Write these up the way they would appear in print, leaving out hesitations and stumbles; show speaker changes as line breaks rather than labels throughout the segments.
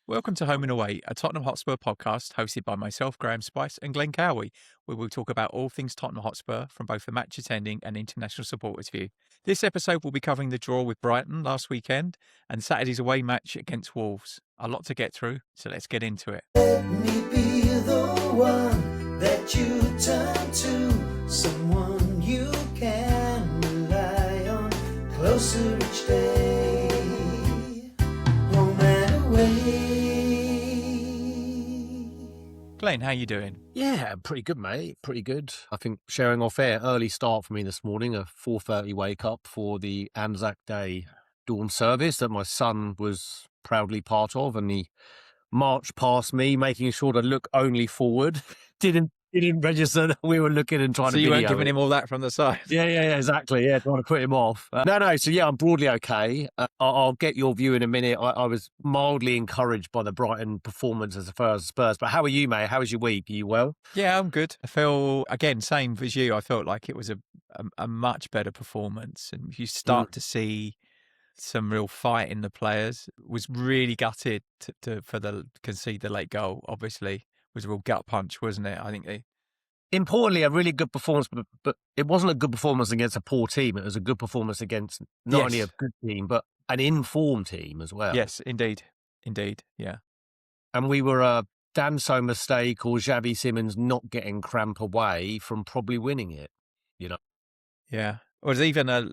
Welcome to Home and Away, a Tottenham Hotspur podcast hosted by myself, Graham Spice, and Glen Cowie, where we'll talk about all things Tottenham Hotspur from both the match attending and international supporters' view. This episode will be covering the draw with Brighton last weekend and Saturday's away match against Wolves. A lot to get through, so let's get into it.
Let me be the one that you turn to, someone you can rely on, closer each day, home and away.
Glenn, how you doing?
Yeah, pretty good, mate. Pretty good. I think sharing off air, early start for me this morning, a 4:30 wake up for the Anzac Day dawn service that my son was proudly part of, and he marched past me, making sure to look only forward. Didn't register that we were looking and trying
So
to
you
video
weren't giving
it.
him all that from the side?
Yeah, exactly. Yeah, trying to put him off. No. So yeah, I'm broadly okay. I'll get your view in a minute. I was mildly encouraged by the Brighton performance as far as Spurs. But how are you, mate? How was your week? Are you well?
Yeah, I'm good. I feel, again, same as you, I felt like it was a much better performance. And you start to see some real fight in the players. Was really gutted to concede the late goal, obviously. It was a real gut punch, wasn't it? I think
Importantly, a really good performance, but it wasn't a good performance against a poor team. It was a good performance against not only a good team, but an informed team as well.
Yes, indeed, yeah.
And we were a Danso mistake or Xavi Simons not getting cramp away from probably winning it, you know?
Yeah. There was even a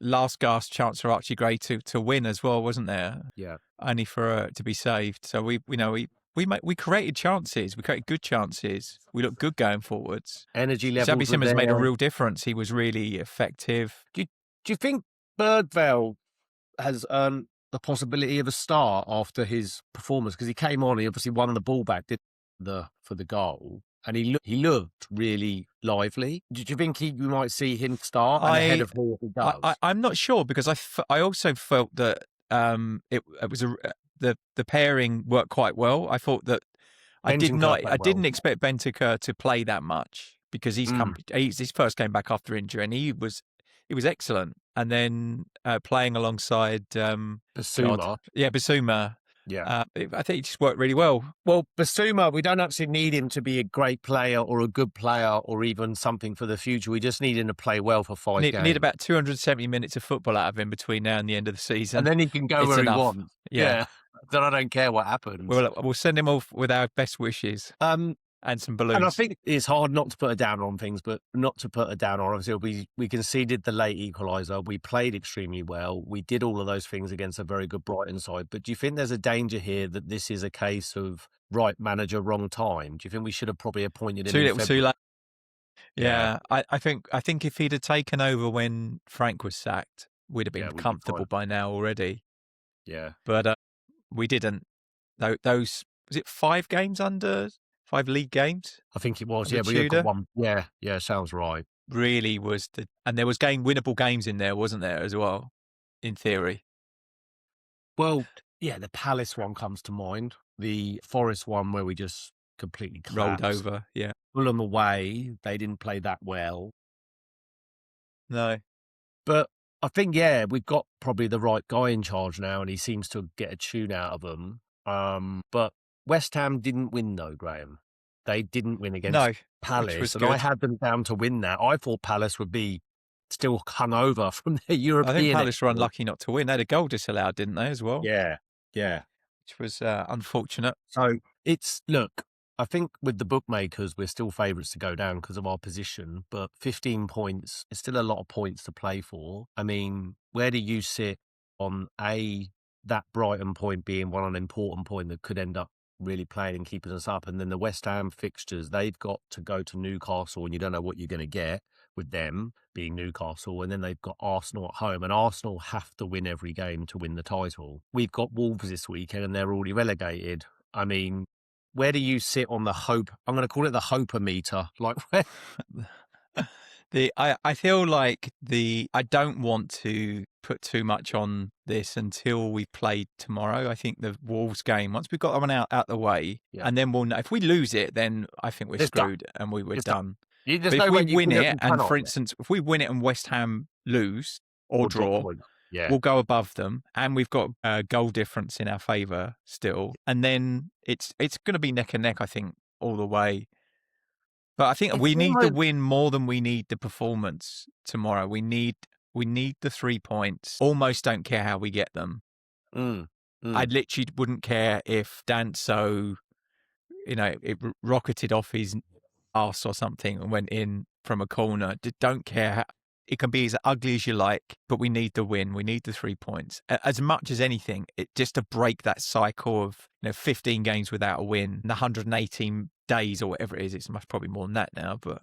last gasp chance for Archie Gray to win as well, wasn't there?
Yeah.
Only for to be saved. So we created chances. We created good chances. We looked good going forwards.
Energy levels.
Xavi Simons made a real difference. He was really effective.
Do you think Bergvall has earned the possibility of a start after his performance? Because he came on, he obviously won the ball back for the goal, and he looked really lively. Did you think we might see him start ahead of who he does?
I'm not sure, because I also felt that it was the pairing worked quite well. I thought that I didn't expect Bentancur to play that much, because he's his first game back after injury, and he was excellent. And then playing alongside
Bissouma.
Bissouma.
Yeah.
I think it just worked really well.
Well, Bissouma, we don't actually need him to be a great player or a good player or even something for the future. We just need him to play well for 5 games.
Need about 270 minutes of football out of him between now and the end of the season.
And then he can go where he wants.
Yeah.
Then I don't care what happens.
We'll send him off with our best wishes. And some balloons.
And I think it's hard not to put a down on things, but not to put a down on. Obviously, we conceded the late equaliser. We played extremely well. We did all of those things against a very good Brighton side. But do you think there's a danger here that this is a case of right manager, wrong time? Do you think we should have probably appointed him
too late? Yeah. I think if he'd have taken over when Frank was sacked, we'd have been comfortable by now already.
Yeah.
But we didn't. Those, was it 5 games under? 5 league games?
I think it was, yeah. We got one. Yeah, sounds right.
Really was and there was winnable games in there, wasn't there, as well, in theory?
Well, yeah, the Palace one comes to mind. The Forest one where we just completely collapsed.
Rolled over, yeah.
Fulham away, they didn't play that well.
No.
But I think, we've got probably the right guy in charge now, and he seems to get a tune out of them. But West Ham didn't win, though, Graham. They didn't win against Palace, and I had them down to win that. I thought Palace would be still hungover from their European.
I think Palace were unlucky not to win. They had a goal disallowed, didn't they, as well?
Yeah.
Which was unfortunate.
So look, I think with the bookmakers, we're still favourites to go down because of our position, but 15 points is still a lot of points to play for. I mean, where do you sit on that Brighton point being an important point that could end up really playing and keeping us up? And then the West Ham fixtures, they've got to go to Newcastle, and you don't know what you're going to get with them being Newcastle. And then they've got Arsenal at home, and Arsenal have to win every game to win the title. We've got Wolves this weekend, and they're already relegated. I mean, where do you sit on the hope? I'm going to call it the hope-o-meter. Like, where?
I feel like I don't want to put too much on this until we've played tomorrow. I think the Wolves game, once we've got that one out the way, and then we'll know. If we lose it, then I think we're screwed and we're done. But if we win it, and for instance, if we win it and West Ham lose or draw, we'll go above them, and we've got a goal difference in our favour still. And then it's going to be neck and neck, I think, all the way. But I think we need the win more than we need the performance tomorrow. We need the 3 points. Almost don't care how we get them. I literally wouldn't care if Danso, it rocketed off his arse or something and went in from a corner. Don't care. It can be as ugly as you like, but we need the win. We need the 3 points. As much as anything, just to break that cycle of 15 games without a win, and 118 days or whatever it is. It's much probably more than that now, but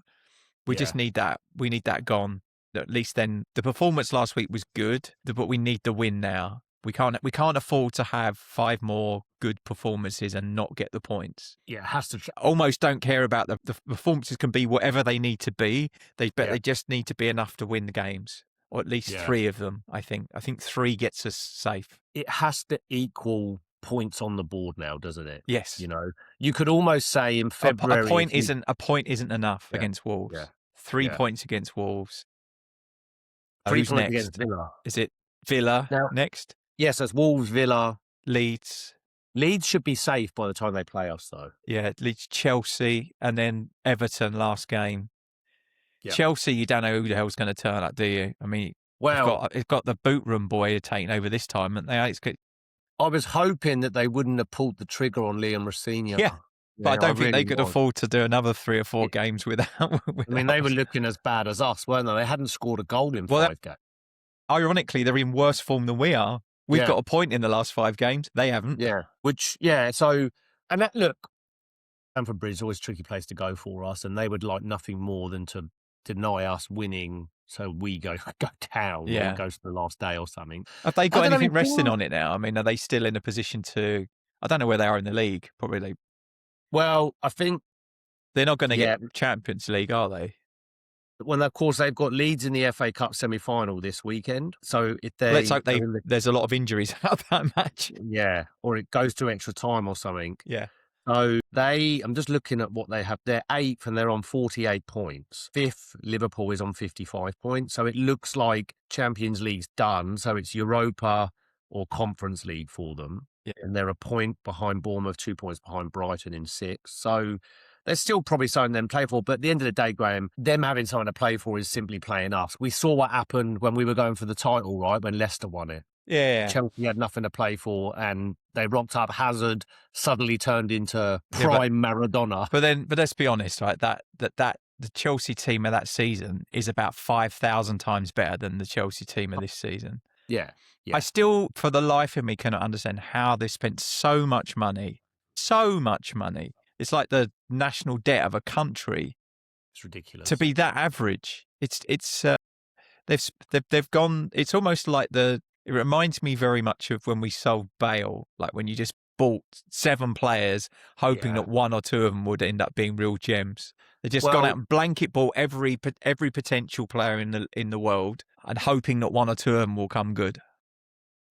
we just need that. We need that gone. At least then the performance last week was good, but we need the win now. We can't afford to have 5 more good performances and not get the points.
Yeah, it has to.
Almost don't care about the performances. Can be whatever they need to be. They just need to be enough to win the games, or at least 3 of them. I think 3 gets us safe.
It has to equal points on the board now, doesn't it?
Yes.
You could almost say in February
a point isn't enough against Wolves.
Yeah.
3 points against Wolves.
3
Who's
points
next?
against Villa.
Is it Villa next?
Yes, that's Wolves, Villa,
Leeds.
Leeds should be safe by the time they play us, though.
Yeah, Leeds, Chelsea, and then Everton last game. Yeah. Chelsea, you don't know who the hell's going to turn up, do you? I mean, it's got the boot room boy taking over this time, haven't they?
I was hoping that they wouldn't have pulled the trigger on Liam Rosenior.
Yeah. But I don't think they could afford to do another 3 or 4 games without.
I mean, they were looking as bad as us, weren't they? They hadn't scored a goal in 5 games.
Ironically, they're in worse form than we are. We've got a point in the last 5 games. They haven't.
Yeah. Look, Stamford Bridge is always a tricky place to go for us, and they would like nothing more than to deny us winning so we go down or goes to the last day or something.
Have they got anything resting on it now? I mean, are they still in a position to... I don't know where they are in the league. Probably.
Well, I think...
They're not going to get Champions League, are they?
Well, of course, they've got Leeds in the FA Cup semi-final this weekend. So if they...
Let's hope there's a lot of injuries out of that match.
Yeah, or it goes to extra time or something.
Yeah.
So I'm just looking at what they have. They're 8th and they're on 48 points. 5th, Liverpool is on 55 points. So it looks like Champions League's done. So it's Europa or Conference League for them.
Yeah.
And they're a point behind Bournemouth, 2 points behind Brighton in 6th. So there's still probably something them play for. But at the end of the day, Graeme, them having something to play for is simply playing us. We saw what happened when we were going for the title, right? When Leicester won it.
Yeah.
Chelsea had nothing to play for and they rocked up. Hazard suddenly turned into prime Maradona.
But let's be honest, right? That the Chelsea team of that season is about 5,000 times better than the Chelsea team of this season.
Yeah.
I still, for the life of me, cannot understand how they spent so much money. So much money. It's like the national debt of a country.
It's ridiculous.
To be that average. They've gone, it's almost like it reminds me very much of when we sold Bale, like when you just bought 7 players, hoping that 1 or 2 of them would end up being real gems. They just gone out and blanket bought every potential player in the world and hoping that 1 or 2 of them will come good.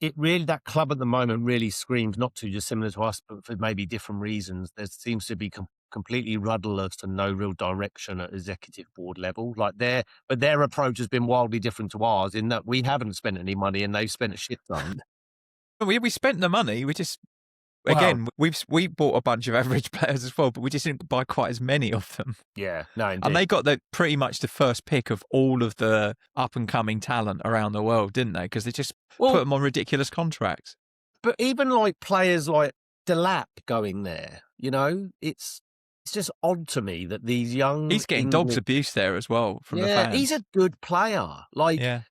That club at the moment really screams not too dissimilar to us, but for maybe different reasons. There seems to be completely rudderless and no real direction at executive board level. But their approach has been wildly different to ours in that we haven't spent any money and they've spent a shit ton.
We spent the money. We just we bought a bunch of average players as well, but we just didn't buy quite as many of them.
Yeah, no, indeed.
And they got pretty much the first pick of all of the up and coming talent around the world, didn't they? Because they just put them on ridiculous contracts.
But even like players like Delap going there, it's just odd to me that these young...
He's getting dog's abuse there as well from the fans.
Yeah, he's a good player.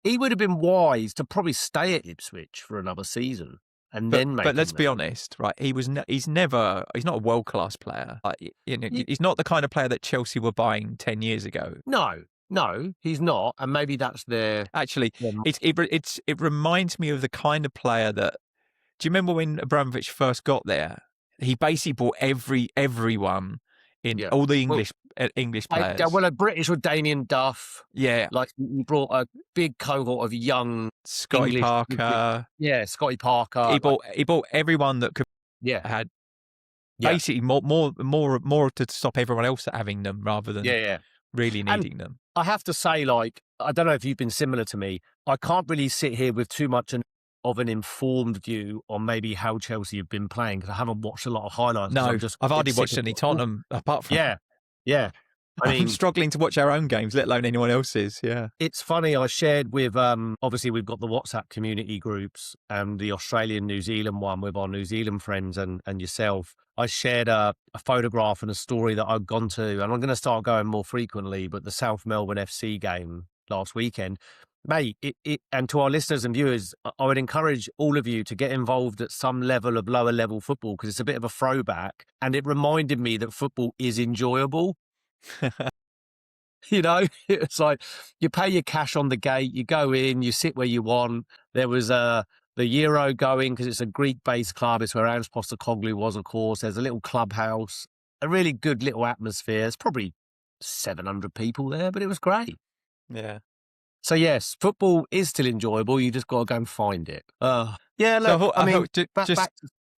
He would have been wise to probably stay at Ipswich for another season and then make...
But let's be honest, right? He's not a world-class player. He's not the kind of player that Chelsea were buying 10 years ago.
No, he's not. And maybe that's their...
Actually, it reminds me of the kind of player that... Do you remember when Abramovich first got there? He basically bought everyone in all the English players.
A British with Damien Duff.
Yeah.
He brought a big cohort of young
Scotty Parker.
Yeah, Scotty Parker.
He bought everyone that could had basically more to stop everyone else having them rather than really needing them.
I have to say, I don't know if you've been similar to me. I can't really sit here with too much of an informed view on maybe how Chelsea have been playing because I haven't watched a lot of highlights.
No, I've hardly watched any Tottenham apart from.
Yeah.
I'm struggling to watch our own games, let alone anyone else's. Yeah.
It's funny. I shared with, obviously, we've got the WhatsApp community groups and the Australian, New Zealand one with our New Zealand friends and yourself. I shared a photograph and a story that I've gone to, and I'm going to start going more frequently, but the South Melbourne FC game last weekend. Mate, and to our listeners and viewers, I would encourage all of you to get involved at some level of lower level football because it's a bit of a throwback. And it reminded me that football is enjoyable. You know, it's like you pay your cash on the gate, you go in, you sit where you want. There was the Euro going because it's a Greek-based club. It's where Ange Postecoglou was, of course. There's a little clubhouse, a really good little atmosphere. There's probably 700 people there, but it was great.
Yeah.
So, yes, football is still enjoyable. You just got to go and find it. Yeah, look,
so
I mean,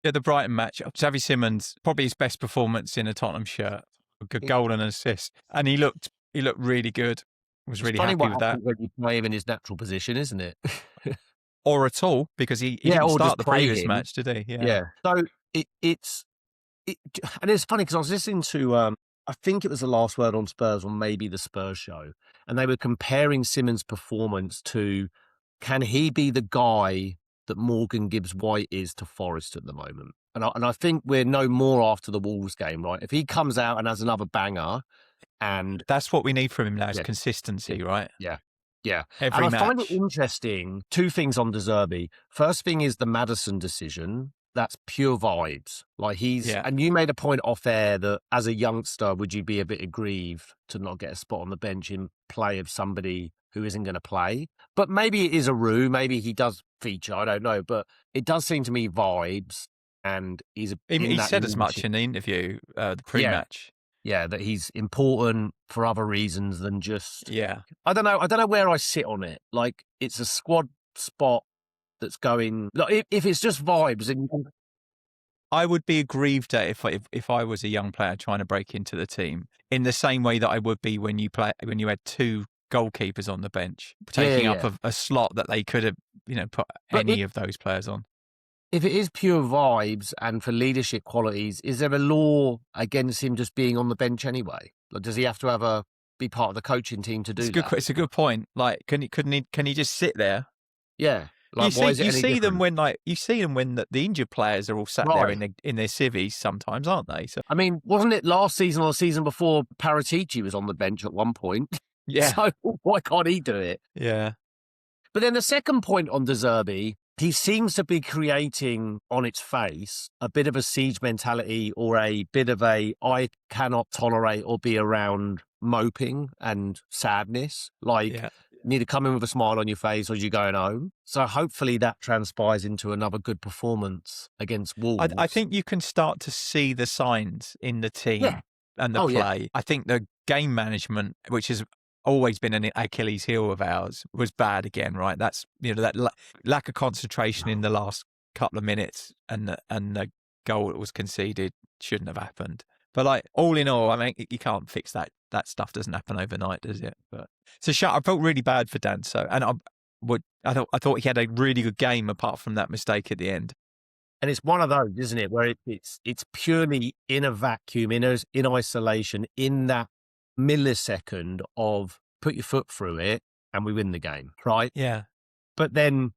the Brighton match, Xavi Simons, probably his best performance in a Tottenham shirt. A good goal and an assist. And he looked really good. Was really happy with that.
When you play him in his natural position, isn't it?
Or at all, because he didn't start the previous match, did he?
Yeah. So it's and it's funny because I was listening to I think it was the Last Word on Spurs or maybe the Spurs show, and they were comparing Simons' performance to can he be the guy that Morgan Gibbs White is to Forest at the moment? And I think we're no more after the Wolves game, right? If he comes out and has another banger, and
that's what we need from him now is consistency, right?
Yeah.
Every match.
I find it interesting. Two things on De Zerbi. First thing is the Maddison decision. That's pure vibes. Like and you made a point off air that as a youngster, would you be a bit aggrieved to not get a spot on the bench in play of somebody who isn't going to play? But maybe it is a ruse. Maybe he does feature. I don't know. But it does seem to me vibes. And he
said as much in the interview, the pre-match.
Yeah, that he's important for other reasons than just.
Yeah.
I don't know where I sit on it. Like it's a squad spot that's going. Like if it's just vibes, and
I would be aggrieved at if I was a young player trying to break into the team in the same way that I would be when you had two goalkeepers on the bench taking up a slot that they could have put any of those players on.
If it is pure vibes and for leadership qualities, is there a law against him just being on the bench anyway? Like, does he have to be part of the coaching team to do that?
It's a good point. Like, can he just sit there?
Yeah. Like,
you see them when the injured players are all sat there in their civvies sometimes, aren't they? So
I mean, wasn't it last season or the season before Paratici was on the bench at one point?
Yeah.
So why can't he do it?
Yeah.
But then the second point on De Zerbi, he seems to be creating on its face a bit of a siege mentality or a bit of I cannot tolerate or be around moping and sadness. Like, you need to come in with a smile on your face or you're going home. So hopefully that transpires into another good performance against Wolves.
I think you can start to see the signs in the team and the play. Yeah. I think the game management, which is always been an Achilles heel of ours, was bad again, right? That's that lack of concentration in the last couple of minutes, and the goal that was conceded shouldn't have happened. But like all in all, I mean, you can't fix that. That stuff doesn't happen overnight, does it? But it's a shame. I felt really bad for Danso, and I thought he had a really good game apart from that mistake at the end.
And it's one of those, isn't it, where it's purely in a vacuum, in isolation, in that millisecond of put your foot through it and we win the game, right?
Yeah.
But there's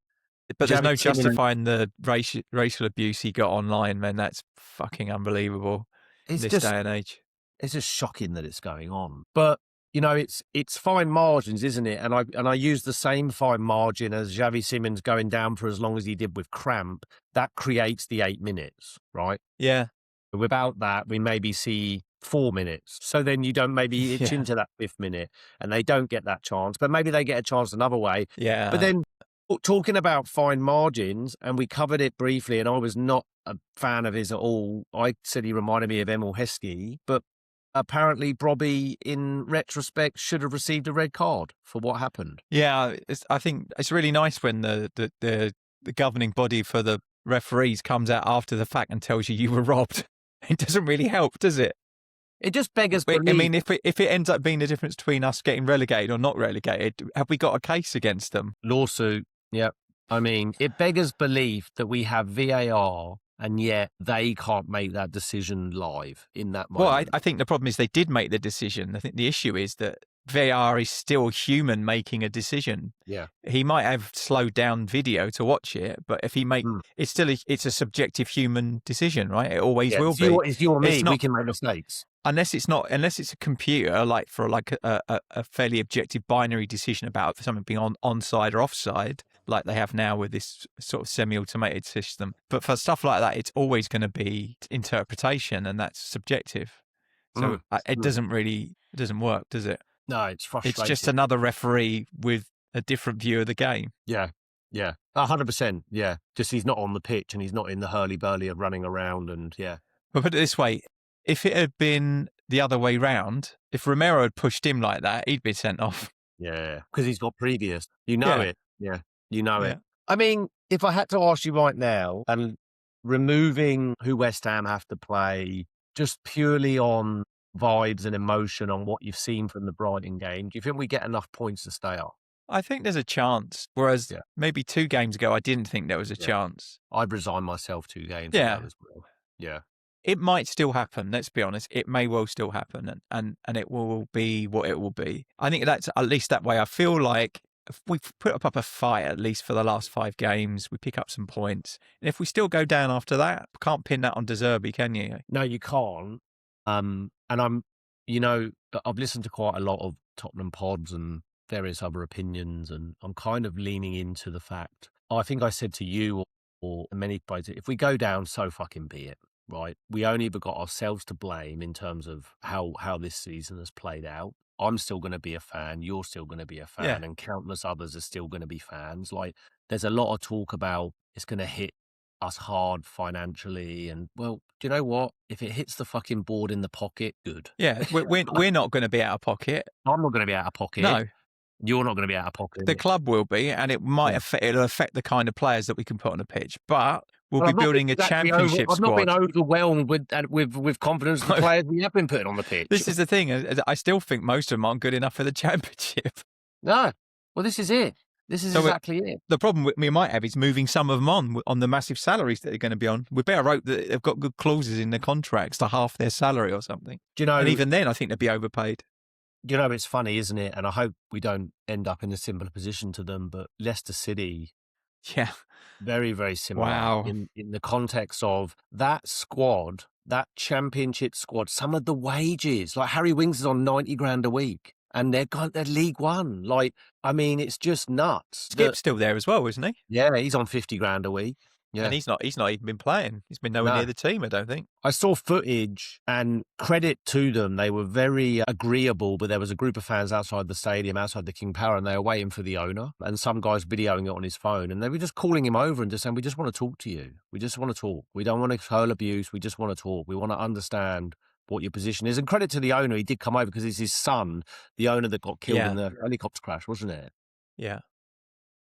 no justifying the racial abuse he got online, man. That's fucking unbelievable in this day and age.
It's just shocking that it's going on. But, it's fine margins, isn't it? And I use the same fine margin as Xavi Simons going down for as long as he did with cramp. That creates the 8 minutes, right?
Yeah.
But without that, we maybe see 4 minutes. So then you don't maybe itch into that 5th minute and they don't get that chance, but maybe they get a chance another way.
Yeah.
But then talking about fine margins, and we covered it briefly, and I was not a fan of his at all. I said he reminded me of Emil Heskey, but apparently Brobbey, in retrospect, should have received a red card for what happened.
Yeah, I think it's really nice when the governing body for the referees comes out after the fact and tells you were robbed. It doesn't really help, does it?
It just beggars
I
belief.
mean, if it ends up being the difference between us getting relegated or not relegated, have we got a case against them?
Lawsuit. Yep. I mean, it beggars belief that we have VAR and yet they can't make that decision live in that moment.
Well, I think the problem is they did make the decision. I think the issue is that VAR is still human making a decision.
Yeah.
He might have slowed down video to watch it, but if he it's still it's a subjective human decision, right? It always will be.
It's you or me. We can make mistakes.
Unless it's a computer, like for a fairly objective binary decision about something being onside or offside, like they have now with this sort of semi-automated system. But for stuff like that, it's always going to be interpretation, and that's subjective. So it doesn't work, does it?
No, it's frustrating.
It's just another referee with a different view of the game.
Yeah. 100%. Yeah. Just he's not on the pitch and he's not in the hurly-burly of running around and
But put it this way, if it had been the other way round, if Romero had pushed him like that, he'd be sent off.
Yeah, because he's got previous. You know it. Yeah, you know
Yeah.
it. I mean, if I had to ask you right now, and removing who West Ham have to play, just purely on vibes and emotion on what you've seen from the Brighton game, do you think we get enough points to stay up?
I think there's a chance. Whereas maybe 2 games ago, I didn't think there was a chance.
I'd resign myself 2 games ago as well. Yeah.
It might still happen. Let's be honest. It may well still happen, and it will be what it will be. I think that's at least that way. I feel like if we've put up a fight at least for the last 5 games. We pick up some points, and if we still go down after that, can't pin that on De Zerbi, can you?
No, you can't. And I'm, I've listened to quite a lot of Tottenham pods and various other opinions, and I'm kind of leaning into the fact. I think I said to you or many guys, if we go down, so fucking be it. Right, we only got ourselves to blame in terms of how this season has played out. I'm still going to be a fan. You're still going to be a fan, and countless others are still going to be fans. Like, there's a lot of talk about it's going to hit us hard financially, and well, do you know what? If it hits the fucking board in the pocket, good.
Yeah, we're not going to be out of pocket.
I'm not going to be out of pocket.
No.
You're not going to be out of pocket.
The club will be, and it might affect the kind of players that we can put on the pitch, but we'll be building a championship squad.
I've not been overwhelmed with confidence in the players we have been putting on the pitch.
This is the thing. I still think most of them aren't good enough for the championship.
No. Well, this is it. This is exactly it.
The problem we might have is moving some of them on the massive salaries that they're going to be on. We better hope that they've got good clauses in their contracts to half their salary or something.
Do you know?
And even then, I think they'd be overpaid.
It's funny, isn't it? And I hope we don't end up in a similar position to them, but Leicester City, very, very similar.
Wow.
In the context of that squad, that championship squad, some of the wages, like Harry Winks is on 90 grand a week and they're League One. Like, I mean, it's just nuts.
Skip's still there as well, isn't he?
Yeah, he's on 50 grand a week. Yeah.
And he's not even been playing. He's been nowhere near the team, I don't think.
I saw footage, and credit to them, they were very agreeable, but there was a group of fans outside the stadium, outside the King Power, and they were waiting for the owner, and some guy's videoing it on his phone, and they were just calling him over and just saying, we just want to talk to you. We just want to talk. We don't want to hurl abuse. We just want to talk. We want to understand what your position is. And credit to the owner, he did come over because it's his son, the owner that got killed in the helicopter crash, wasn't it?
Yeah.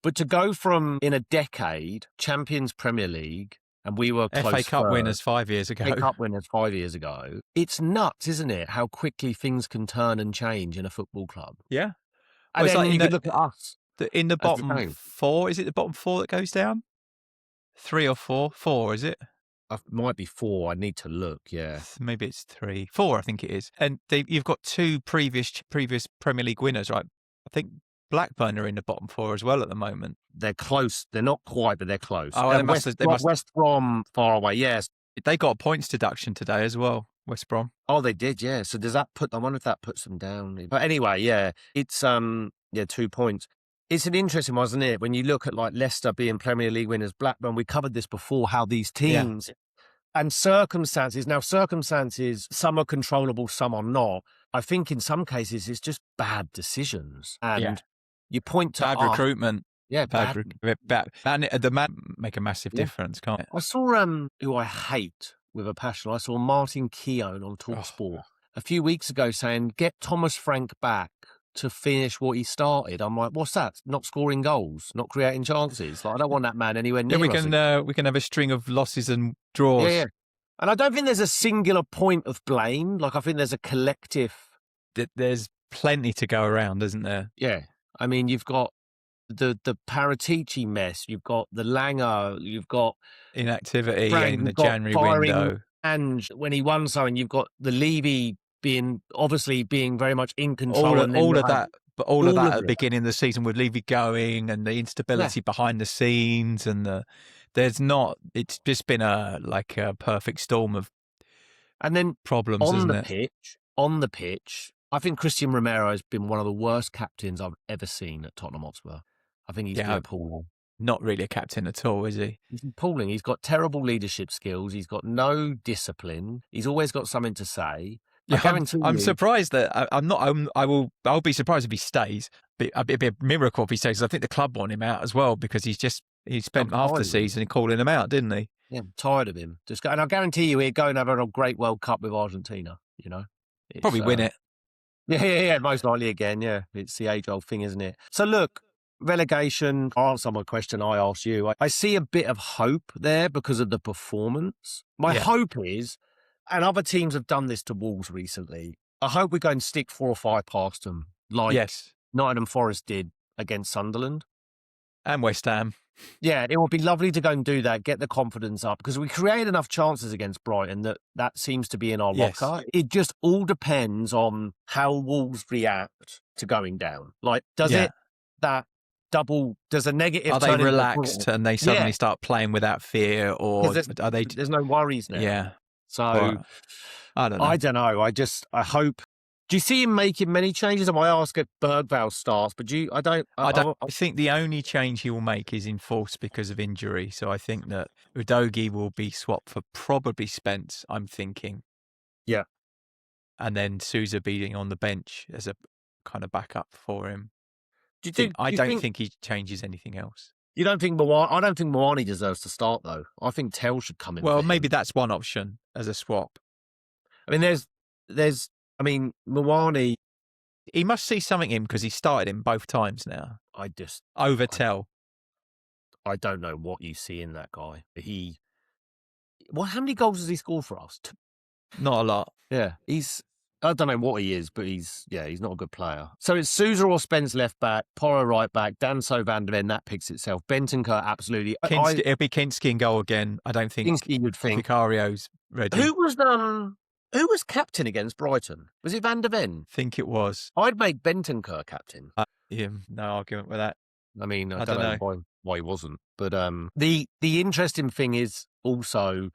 But to go from, in a decade, Champions Premier League, and we were close
FA Cup winners 5 years ago.
FA Cup winners 5 years ago. It's nuts, isn't it? How quickly things can turn and change in a football club.
Yeah.
And then you could look at us.
In the bottom 4, is it the bottom 4 that goes down? 3 or 4? 4, is it?
It might be 4. I need to look, yeah.
Maybe it's 3. 4, I think it is. And you've got 2 previous Premier League winners, right? I think Blackburn are in the bottom 4 as well at the moment.
They're close. They're not quite, but they're close.
Oh,
West Brom far away, yes.
They got a points deduction today as well, West Brom.
Oh, they did, yeah. So does that I wonder if that puts them down. But anyway, yeah, it's 2 points. It's an interesting one, isn't it? When you look at like Leicester being Premier League winners, Blackburn, we covered this before, how these teams and circumstances, some are controllable, some are not. I think in some cases it's just bad decisions. And you point to
bad recruitment.
Yeah,
bad. And the man make a massive difference, can't it?
I saw who I hate with a passion. I saw Martin Keown on TalkSport a few weeks ago saying, get Thomas Frank back to finish what he started. I'm like, what's that? Not scoring goals, not creating chances. Like, I don't want that man anywhere near us.
We can have a string of losses and draws.
Yeah. And I don't think there's a singular point of blame. Like, I think there's a collective.
There's plenty to go around, isn't there?
Yeah. I mean, you've got the Paratici mess. You've got the Langer. You've got
inactivity
Frank,
in the January window.
And when he won something, you've got the Levy being very much in control.
All of that at the beginning of the season with Levy going and the instability behind the scenes and it's just been a perfect storm of problems, isn't it?
On the pitch, I think Cristian Romero has been one of the worst captains I've ever seen at Tottenham Hotspur. I think he's been appalling.
Not really a captain at all, is he?
He's appalling. He's got terrible leadership skills. He's got no discipline. He's always got something to say.
Yeah, I'm surprised that I'll be surprised if he stays. It'd be a miracle if he stays. I think the club want him out as well because he spent half the season calling him out, didn't he?
Yeah, I'm tired of him. And I guarantee you, he'd go and have a great World Cup with Argentina. You know,
probably win it.
Yeah, most likely again. Yeah, it's the age-old thing, isn't it? So look, relegation. I'll answer my question I asked you. I see a bit of hope there because of the performance. My hope is, and other teams have done this to Wolves recently, I hope we go and stick 4 or 5 past them, like Nottingham Forest did against Sunderland.
And West Ham.
Yeah, it would be lovely to go and do that, get the confidence up, because we create enough chances against Brighton that seems to be in our locker. It just all depends on how Wolves react to going down. Like, does a negative...
Are they relaxed and they suddenly start playing without fear, or are they...
There's no worries now.
Yeah.
So,
I don't know.
I hope... Do you see him making many changes? I might ask if Bergvall starts, but I
think the only change he will make is enforced because of injury. So I think that Udogie will be swapped for probably Spence, I'm thinking.
Yeah.
And then Sousa being on the bench as a kind of backup for him. I don't think he changes anything else.
You don't think I don't think Moani deserves to start, though. I think Tell should come in.
Well, maybe that's one option as a swap.
I mean, Moani...
He must see something in him because he started him both times now. Over Tell.
I don't know what you see in that guy. How many goals has he scored for us?
Not a lot.
Yeah, I don't know what he is, but he's not a good player. So it's Sousa or Spence left back, Porro right back, Danso, Van der Ven, that picks itself. Bentancur, absolutely.
It'll be Kinski in goal again. I don't think
Kinski would think.
Vicario's ready.
Who was captain against Brighton? Was it Van der Ven?
I think it was.
I'd make Bentancur captain.
No argument with that.
I mean, I don't know why he wasn't. But the interesting thing is also,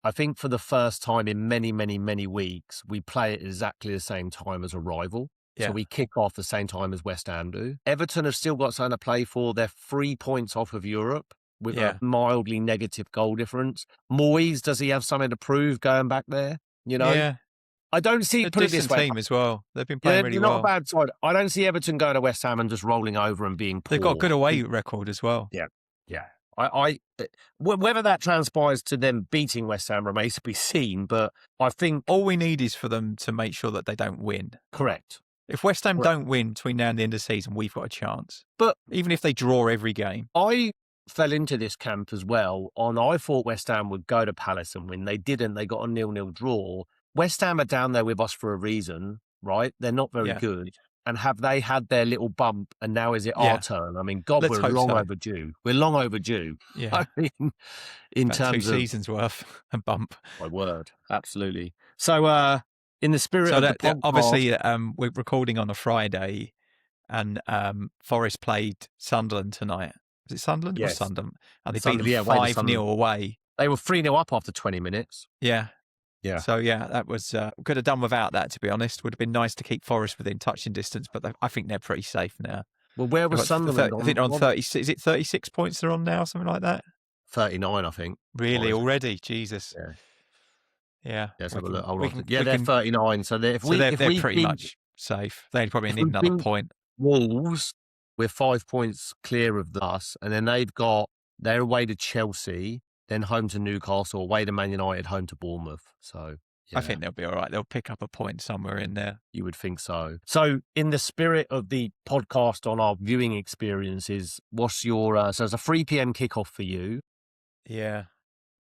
I think for the first time in many, many, many weeks, we play at exactly the same time as a rival. Yeah. So we kick off the same time as West Ham do. Everton have still got something to play for. They're 3 points off of Europe with a mildly negative goal difference. Moyes, does he have something to prove going back there? You know?
Yeah.
I don't see... Put it this way.
Team as well. They've been playing really well.
They're not a bad side. I don't see Everton going to West Ham and just rolling over and being poor.
They've got a good away record as well.
Yeah. Whether that transpires to them beating West Ham remains to be seen, but I think...
All we need is for them to make sure that they don't win.
Correct.
If West Ham don't win between now and the end of the season, we've got a chance.
But
even if they draw every game.
I fell into this camp as well I thought West Ham would go to Palace and win. They didn't. They got a 0-0 draw. West Ham are down there with us for a reason, right? They're not very good. And have they had their little bump and now is it our turn? I mean, God, we're long overdue. We're long overdue.
Yeah.
I mean, in
about
terms
2 seasons worth a bump.
My word. Absolutely. So, in the spirit of the podcast...
Obviously, we're recording on a Friday and Forest played Sunderland tonight. Was it Sunderland or Sunderland? And they beat them 5-0 away.
They were 3-0 up after 20 minutes.
Yeah.
Yeah.
So, that was... could have done without that, to be honest. Would have been nice to keep Forest within touching distance, but I think they're pretty safe now.
Well, where was Sunderland?
I think they're on 36. Is it 36 points they're on now, something like that?
39, I think.
Really? Already? Jesus.
Yeah. Let's have a look. Hold on. They're 39. So they're
pretty much safe. They probably need another point.
Wolves, we're 5 points clear of us, and then they're away to Chelsea, then home to Newcastle, away to Man United, home to Bournemouth. So
I think they'll be all right. They'll pick up a point somewhere in there.
You would think so. So in the spirit of the podcast on our viewing experiences, what's your... so it's a 3 p.m. kickoff for you.
Yeah.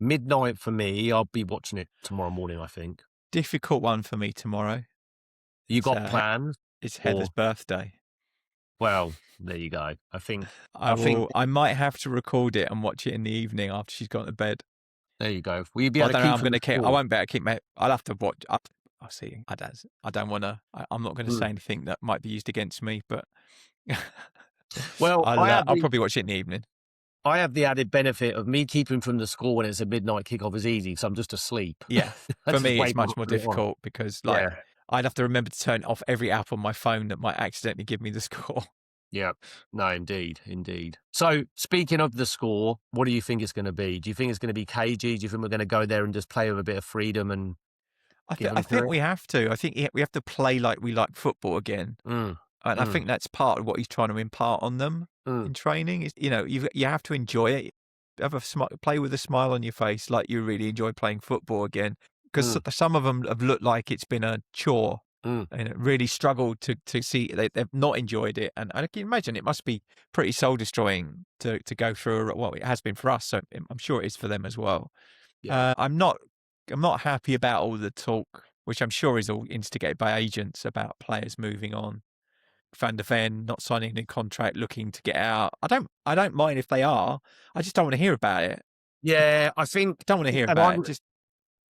midnight for me. I'll be watching it tomorrow morning, I think.
Difficult one for me tomorrow.
You got plans?
It's Heather's birthday.
Well, there you go. I think
I might have to record it and watch it in the evening after she's gone to bed.
There you go. Will you be able
to
keep?
I won't be able to keep. I'll have to watch. I'll see. I don't want to. I'm not going to say anything that might be used against me. But
well,
I'll probably watch it in the evening.
I have the added benefit of me keeping from the score when it's a midnight kickoff is easy because I'm just asleep.
Yeah, for me it's much more difficult because I'd have to remember to turn off every app on my phone that might accidentally give me the score.
Yeah, no, indeed. So speaking of the score, what do you think it's going to be? Do you think it's going to be cagey? Do you think we're going to go there and just play with a bit of freedom? And
I think we have to. I think we have to play like we like football again. And I think that's part of what he's trying to impart on them in training. Is you have to enjoy it. Play with a smile on your face, like you really enjoy playing football again. Because some of them have looked like it's been a chore and really struggled to see. They've not enjoyed it, and I can imagine it must be pretty soul destroying to go through. Well, it has been for us, so I'm sure it is for them as well. Yeah. I'm not happy about all the talk, which I'm sure is all instigated by agents about players moving on. Van der Ven not signing a new contract, looking to get out. I don't mind if they are. I just don't want to hear about it.
Yeah, I think
don't want to hear about it.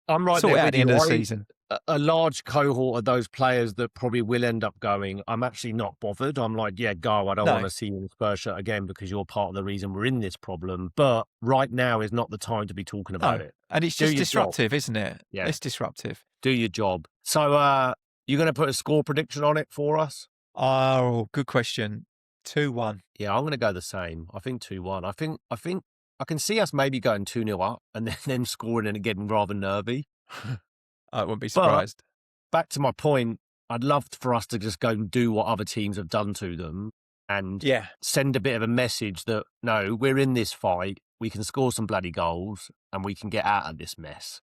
I'm right there
at the end of the season.
A large cohort of those players that probably will end up going, I'm actually not bothered. I'm like, yeah, go. I don't want to see you in the Spurs shirt again because you're part of the reason we're in this problem. But right now is not the time to be talking about it.
And it's just disruptive, isn't it?
Yeah.
It's disruptive.
Do your job. So you're going to put a score prediction on it for us?
Oh, good question. 2-1.
Yeah, I'm going to go the same. I think 2-1. I think I can see us maybe going 2-0 up and then scoring and getting rather nervy.
I wouldn't be surprised.
But back to my point, I'd love for us to just go and do what other teams have done to them and send a bit of a message that, no, we're in this fight. We can score some bloody goals and we can get out of this mess.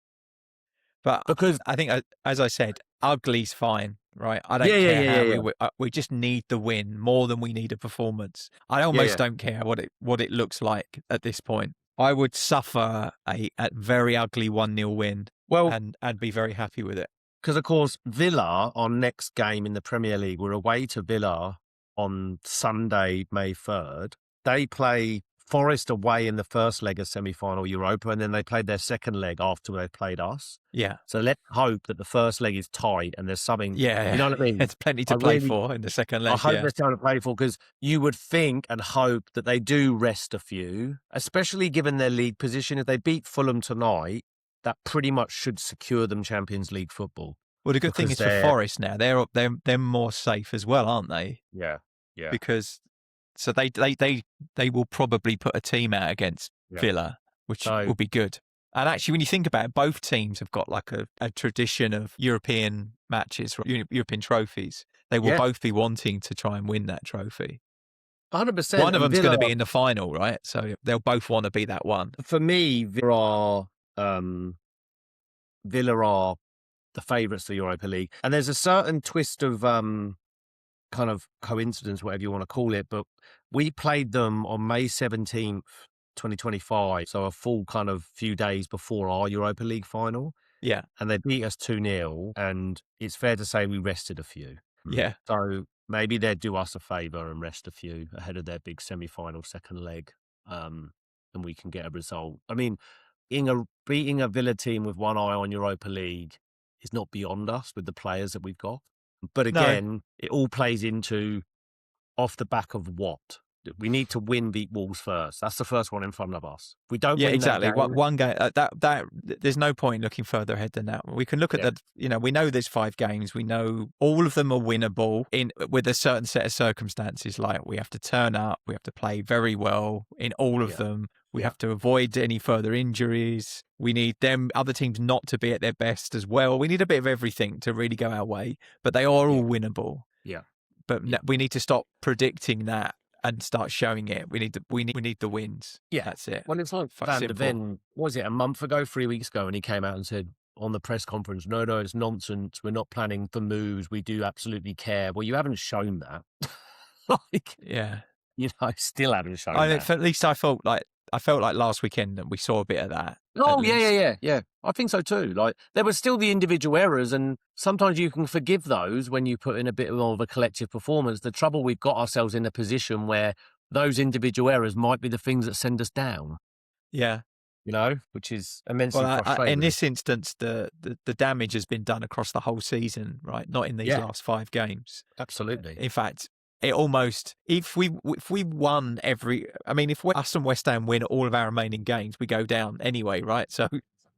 But because I think, as I said, ugly's fine, right? I don't care how we just need the win more than we need a performance. I almost don't care what it looks like at this point. I would suffer a very ugly 1-0 win and be very happy with it.
Because, of course, Villa, our next game in the Premier League, we're away to Villa on Sunday, May 3rd. They play Forest away in the first leg of semi-final Europa, and then they played their second leg after they played us.
Yeah.
So let's hope that the first leg is tight and there's something.
Yeah.
You know what I mean?
There's plenty to play for in the second leg.
I hope there's something to play for because you would think and hope that they do rest a few, especially given their league position. If they beat Fulham tonight, that pretty much should secure them Champions League football.
Well, the good thing is for Forest now, they're more safe as well, aren't they?
Yeah.
Because. So they will probably put a team out against Villa, which will be good. And actually, when you think about it, both teams have got like a tradition of European matches, European trophies. They will both be wanting to try and win that trophy.
100%.
One of them's going to be in the final, right? So they'll both want to be that one.
For me, Villa are the favourites for the Europa League. And there's a certain twist of kind of coincidence, whatever you want to call it, but we played them on May 17th, 2025, so a full kind of few days before our Europa League final.
Yeah.
And they beat us 2-0, and it's fair to say we rested a few.
Yeah.
So maybe they'd do us a favour and rest a few ahead of their big semi-final second leg, and we can get a result. I mean, beating a Villa team with one eye on Europa League is not beyond us with the players that we've got. But again, it all plays into off the back of what? We need to beat Wolves first. That's the first one in front of us. If we don't win
exactly.
that game,
one game, that there's no point looking further ahead than that. We can look at we know there's 5 games. We know all of them are winnable with a certain set of circumstances. Like we have to turn up, we have to play very well in all of them. We have to avoid any further injuries. We need other teams not to be at their best as well. We need a bit of everything to really go our way, but they are all winnable.
Yeah.
But we need to stop predicting that and start showing it. We need the wins.
Yeah.
That's it.
Well, it's like Van der Ven, was it a month ago, 3 weeks ago, and he came out and said on the press conference, no, it's nonsense. We're not planning for moves. We do absolutely care. Well, you haven't shown that.
Yeah.
Still haven't shown that.
At least I felt like I felt like last weekend that we saw a bit of that.
Oh, yeah. I think so too. Like, there were still the individual errors, and sometimes you can forgive those when you put in a bit more of a collective performance. The trouble, we've got ourselves in a position where those individual errors might be the things that send us down.
Yeah.
Which is immensely frustrating.
In this instance, the damage has been done across the whole season, right? Not in these last 5 games.
Absolutely.
In fact, it almost, if we won if us and West Ham win all of our remaining games, we go down anyway, right? So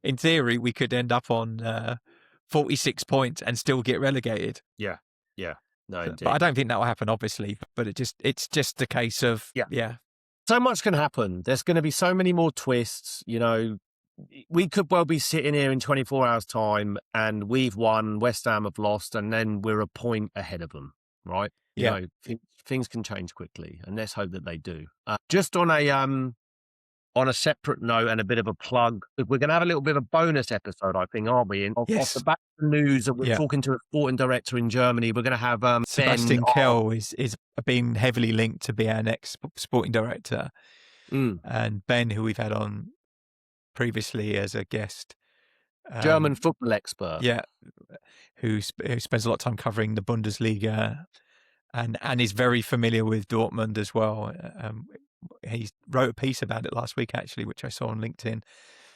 in theory, we could end up on 46 points and still get relegated.
Yeah. No, indeed.
But I don't think that will happen, obviously. But it's just a case of
So much can happen. There's going to be so many more twists. We could well be sitting here in 24 hours' time and we've won, West Ham have lost, and then we're a point ahead of them, right? Things can change quickly, and let's hope that they do. Just on a separate note and a bit of a plug, we're going to have a little bit of a bonus episode, I think, aren't we? Off the back of the news that we're talking to a sporting director in Germany. We're going to have
Sebastian Kehl is being heavily linked to be our next sporting director. And Ben, who we've had on previously as a guest.
German football expert.
Yeah, who spends a lot of time covering the Bundesliga and is very familiar with Dortmund as well. He wrote a piece about it last week, actually, which I saw on LinkedIn.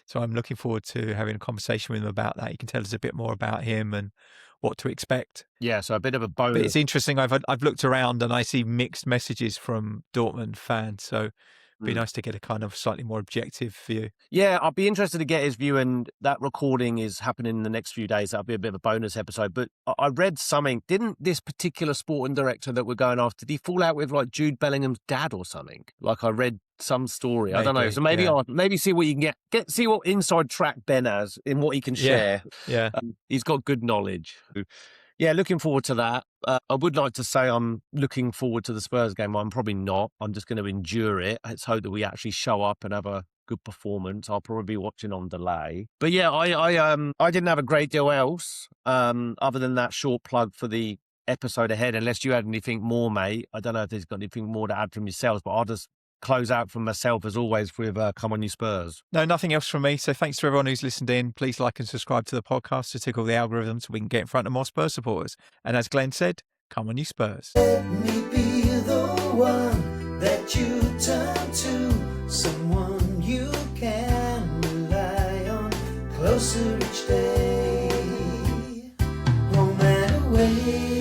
So I'm looking forward to having a conversation with him about that. He can tell us a bit more about him and what to expect.
Yeah, so a bit of a bonus.
But it's interesting. I've looked around and I see mixed messages from Dortmund fans. So it'd be nice to get a kind of slightly more objective view.
Yeah, I'd be interested to get his view, and that recording is happening in the next few days. That'll be a bit of a bonus episode. But I read something. Didn't this particular sporting director that we're going after, did he fall out with like Jude Bellingham's dad or something? Like, I read some story. I don't know. So maybe see what you can get see what inside track Ben has in what he can share.
Yeah.
He's got good knowledge. Yeah, looking forward to that. I would like to say I'm looking forward to the Spurs game. I'm probably not. I'm just going to endure it. Let's hope that we actually show up and have a good performance. I'll probably be watching on delay. But yeah, I didn't have a great deal else other than that short plug for the episode ahead. Unless you had anything more, mate. I don't know if there's got anything more to add from yourselves, but I'll just close out from myself as always with come on you Spurs.
No, nothing else from me. So thanks to everyone who's listened in. Please like and subscribe to the podcast to tickle the algorithm so we can get in front of more Spurs supporters. And as Glenn said, come on you Spurs.
Let me be the one that you turn to, someone you can rely on, closer each day, home and away.